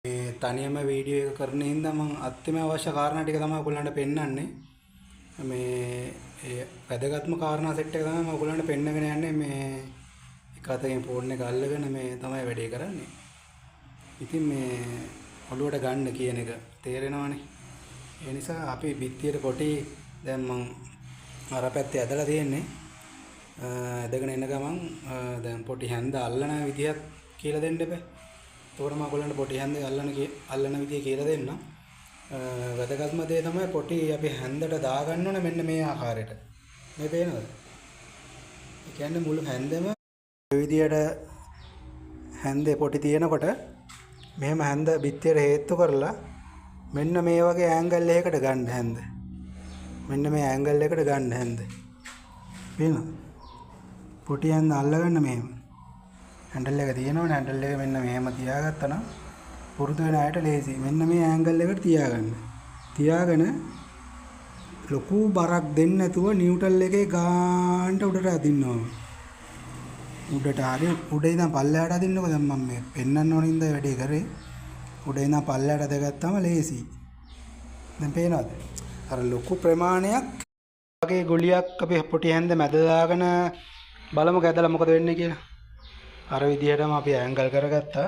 මේ තනියම වීඩියෝ එක කරන හින්දා මම අත්‍යවශ්‍ය කාරණා ටික තමයි ඔයගොල්ලන්ට පෙන්නන්නේ. මේ වැදගත්ම කාරණා සෙට් එක තමයි මම ඔයගොල්ලන්ට පෙන්නගෙන යන්නේ. මේ එක අතකින් ෆෝන් එක අල්ලගෙන මේ තමයි වැඩේ කරන්නේ. ඉතින් මේ ඔළුවට ගන්න කියන එක තේරෙනවනේ. ඒ නිසා අපි බිත්තියට පොටි දැන් මම අර පැත්තේ ඇදලා තියෙන්නේ. ඇදගෙන එන ගමන් දැන් පොටි හැන්ද අල්ලන විදිහක් කියලා දෙන්න එපා. එතකොට මම ඔයගොල්ලන්ට පොටි හැන්ද අල්ලන විදිය කියලා දෙන්නම්. වැදගත්ම දේ තමයි පොටි අපි හැන්දට දාගන්න ඕනේ මෙන්න මේ ආකාරයට. මේ පේනවද? ඒ කියන්නේ මුළු හැන්දෙම මේ විදියට හැන්දේ පොටි තියෙනකොට මෙහෙම හැන්ද බිත්තියට හේතු කරලා මෙන්න මේ වගේ ඇන්ගල් එකකට ගන්න හැන්ද. මෙන්න මේ ඇන්ගල් එකට ගන්න හැන්ද. පේනවද? පොටි හැන්ද අල්ලගන්න මෙහෙම. හැන්ඩල් එක තියෙනවනේ හැන්ඩල් එක මෙන්න මෙහෙම තියාගත්තා නම් පුරුදු වෙන අයට ලේසි. මෙන්න මේ ඇන්ගල් එකට තියාගන්න. තියාගෙන ලොකු බරක් දෙන්නේ නැතුව නිව්ටල් එකේ ගානට උඩට අදින්න ඕනේ. උඩට හරි උඩේ ඉඳන් පල්ලෙහාට අදින්නකො දැන් මම මේ පෙන්නන්න ඕන ඉඳන් වැඩේ කරේ. උඩේ ඉඳන් පල්ලෙහාට අදගත්තාම ලේසි. දැන් පේනවද? අර ලොකු ප්‍රමාණයක් වගේ ගුලියක් අපි පොටි හැන්ද මැද දාගෙන බලමු ඇදලා මොකද වෙන්නේ කියලා. අර විදිහටම අපි ඇන්ගල් කරගත්තා.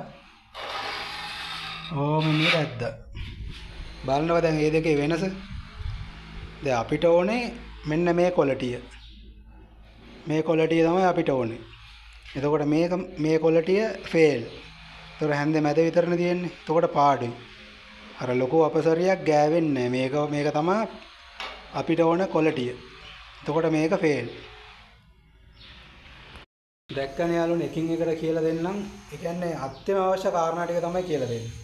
ඕම මේක ඇද්දා. බලනවා දැන් මේ දෙකේ වෙනස. දැන් අපිට ඕනේ මෙන්න මේ ක්වොලිටිය. මේ ක්වොලිටිය තමයි අපිට ඕනේ. එතකොට මේක මේ ක්වොලිටිය ෆේල්. ඒතර හැන්දේ මැද විතරනේ තියෙන්නේ. එතකොට පාඩුයි. අර ලොකු අපසරියක් ගෑවෙන්නේ නැහැ. මේක තමයි අපිට ඕන ක්වොලිටිය. එතකොට මේක ෆේල්. දැක්කනේ යාළුවනේ එකින් එකට කියලා දෙන්නම්. ඒ කියන්නේ අත්‍යවශ්‍ය කාරණා ටික තමයි කියලා දෙන්නේ.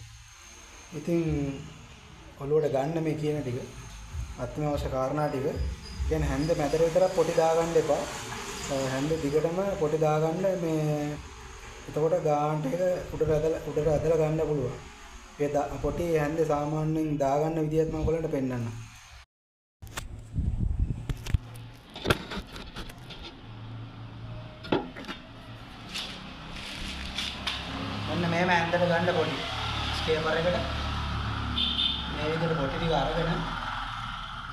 ඉතින් ඔළුවට ගන්න මේ කියන ටික අත්‍යවශ්‍ය කාරණා ටික. කියන්නේ හැන්ද මැදට විතරක් පොටි දාගන්න එපා. හැන්ද දිගටම පොටි දාගන්න මේ එතකොට ගාන්ට එක උඩට ඇදලා ගන්න පුළුවන්. ඒ පොටි හැන්ද සාමාන්‍යයෙන් දාගන්න විදිහත් මම ඔයගලන්ට පෙන්නන්නම්. මෙන්න මේම හැන්දට ගන්න පොටි. ස්කේපර් එකට මේ විදිහට පොටි ටික අරගෙන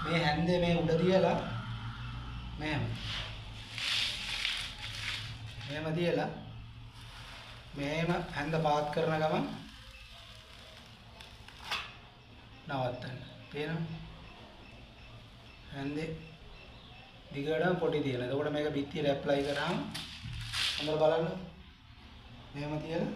මේ හැන්දේ මේ උඩ තියලා මෙහෙම තියලා මෙහෙම හැන්ද පාත් කරන ගමන් නවත්තන්න. තේරෙනවද? හැන්දේ දිගටම පොටි තියලා. එතකොට මේක බිත්තියට ඇප්ලයි කරාම හොඳට බලන්න. මෙහෙම තියලා